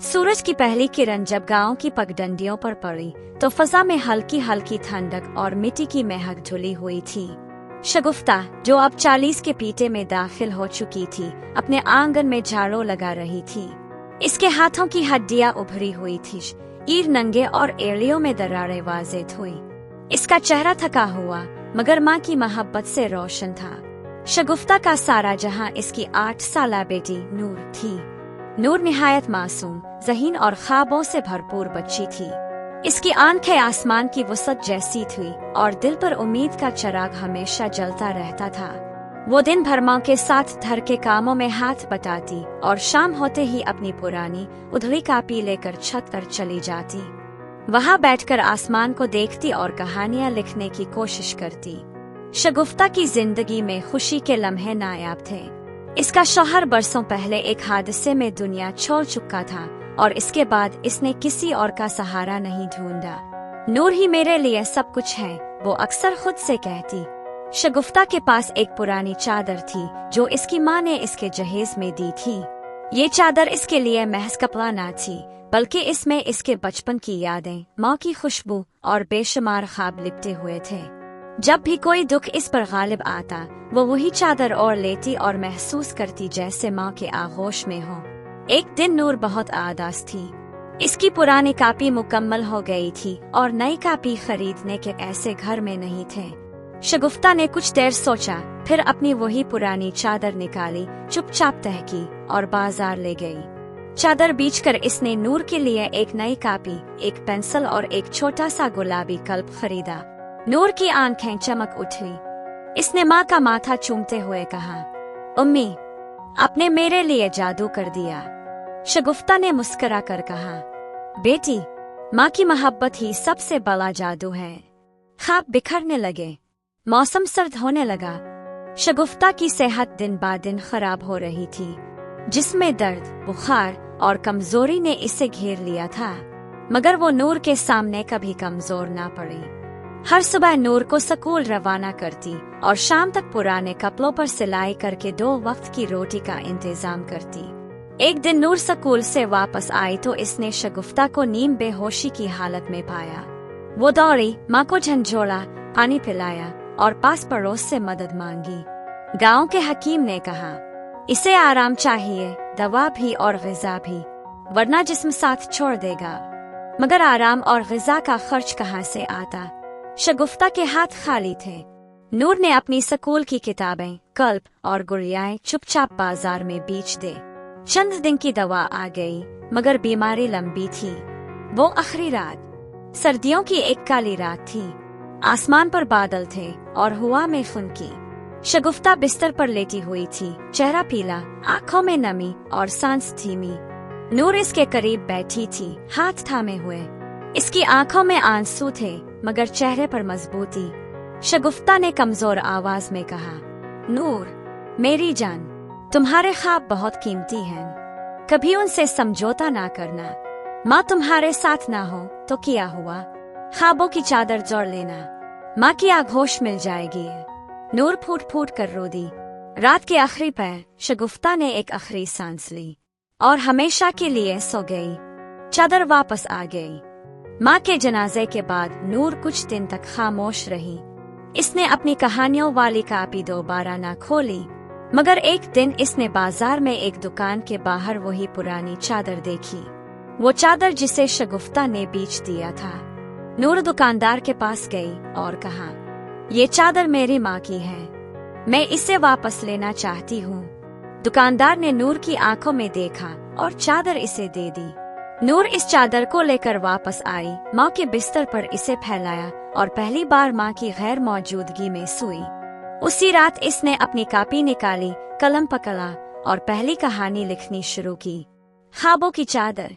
सूरज की पहली किरण जब गांव की पगडंडियों पर पड़ी तो फजा में हल्की हल्की ठंडक और मिट्टी की महक धुली हुई थी। शगुफ्ता, जो अब 40 के पीटे में दाखिल हो चुकी थी, अपने आंगन में झाड़ू लगा रही थी। इसके हाथों की हड्डियां उभरी हुई थी, ईर नंगे और एड़ियों में दरारें वाज़ेह हुई। इसका चेहरा थका हुआ मगर माँ की मोहब्बत से रोशन था। शगुफ्ता का सारा जहां इसकी 8 साला बेटी नूर थी। नूर निहायत मासूम, ज़हीन और ख्वाबों से भरपूर बच्ची थी। इसकी आंखें आसमान की वसत जैसी थी और दिल पर उम्मीद का चिराग हमेशा जलता रहता था। वो दिन भर माँ के साथ घर के कामों में हाथ बटाती और शाम होते ही अपनी पुरानी उधड़ी कापी लेकर छत पर चली जाती। वहाँ बैठकर आसमान को देखती और कहानियाँ लिखने की कोशिश करती। शगुफ्ता की जिंदगी में खुशी के लम्हे नायाब थे। इसका शौहर बरसों पहले एक हादसे में दुनिया छोड़ चुका था और इसके बाद इसने किसी और का सहारा नहीं ढूंढा। नूर ही मेरे लिए सब कुछ है, वो अक्सर खुद से कहती। शगुफ्ता के पास एक पुरानी चादर थी जो इसकी माँ ने इसके जहेज में दी थी। ये चादर इसके लिए महज कपड़ा न थी, बल्कि इसमें इसके बचपन की यादें, माँ की खुशबू और बेशुमार ख्वाब लिपटे हुए थे। जब भी कोई दुख इस पर गालिब आता, वो वही चादर ओढ़ लेती और महसूस करती जैसे माँ के आगोश में हो। एक दिन नूर बहुत आदास थी। इसकी पुरानी कापी मुकम्मल हो गई थी और नई कापी खरीदने के ऐसे घर में नहीं थे। शगुफ्ता ने कुछ देर सोचा, फिर अपनी वही पुरानी चादर निकाली, चुपचाप तह की और बाजार ले गई। चादर बेचकर इसने नूर के लिए एक नई कापी, एक पेंसिल और एक छोटा सा गुलाबी कल्ब खरीदा। नूर की आंखें चमक उठी। इसने माँ का माथा चूमते हुए कहा, उम्मी, आपने मेरे लिए जादू कर दिया। शगुफ्ता ने मुस्कुरा कर कहा, बेटी, माँ की मोहब्बत ही सबसे बड़ा जादू है। ख्वाब बिखरने लगे, मौसम सर्द होने लगा। शगुफ्ता की सेहत दिन ब दिन खराब हो रही थी। जिसमें दर्द, बुखार और कमजोरी ने इसे घेर लिया था, मगर वो नूर के सामने कभी कमजोर ना पड़ी। हर सुबह नूर को स्कूल रवाना करती और शाम तक पुराने कपड़ों पर सिलाई करके 2 वक्त की रोटी का इंतजाम करती। एक दिन नूर स्कूल से वापस आई तो इसने शगुफ्ता को नीम बेहोशी की हालत में पाया। वो दौड़ी, माँ को झंझोड़ा, पानी पिलाया और पास पड़ोस से मदद मांगी। गांव के हकीम ने कहा, इसे आराम चाहिए, दवा भी और ग़िज़ा भी, वरना जिस्म साथ छोड़ देगा। मगर आराम और ग़िज़ा का खर्च कहाँ से आता? शगुफ्ता के हाथ खाली थे। नूर ने अपनी स्कूल की किताबें, कल्ब और गुड़ियाएं चुपचाप बाजार में बेच दे। चंद दिन की दवा आ गई, मगर बीमारी लंबी थी। वो आखिरी रात, सर्दियों की एक काली रात थी। आसमान पर बादल थे और हवा में खुनकी। शगुफ्ता बिस्तर पर लेटी हुई थी, चेहरा पीला, आंखों में नमी और सांस धीमी। नूर इसके करीब बैठी थी, हाथ थामे हुए। इसकी आंखों में आंसू थे मगर चेहरे पर मजबूती। शगुफ्ता ने कमजोर आवाज में कहा, नूर, मेरी जान, तुम्हारे ख्वाब बहुत कीमती हैं, कभी उनसे समझौता ना करना। माँ तुम्हारे साथ ना हो तो क्या हुआ, ख्वाबों की चादर जोड़ लेना, माँ की आगोश मिल जाएगी। नूर फूट फूट कर रो दी। रात के आखिरी पहर शगुफ्ता ने एक आखिरी सांस ली और हमेशा के लिए सो गई। चादर वापस आ गई। माँ के जनाजे के बाद नूर कुछ दिन तक खामोश रही। इसने अपनी कहानियों वाली कापी दोबारा ना खोली, मगर एक दिन इसने बाजार में एक दुकान के बाहर वही पुरानी चादर देखी, वो चादर जिसे शगुफ्ता ने बेच दिया था। नूर दुकानदार के पास गई और कहा, ये चादर मेरी माँ की है, मैं इसे वापस लेना चाहती हूँ। दुकानदार ने नूर की आंखों में देखा और चादर इसे दे दी। नूर इस चादर को लेकर वापस आई, माँ के बिस्तर पर इसे फैलाया और पहली बार माँ की गैर मौजूदगी में सोई। उसी रात इसने अपनी कापी निकाली, कलम पकड़ा और पहली कहानी लिखनी शुरू की। ख्वाबों की चादर।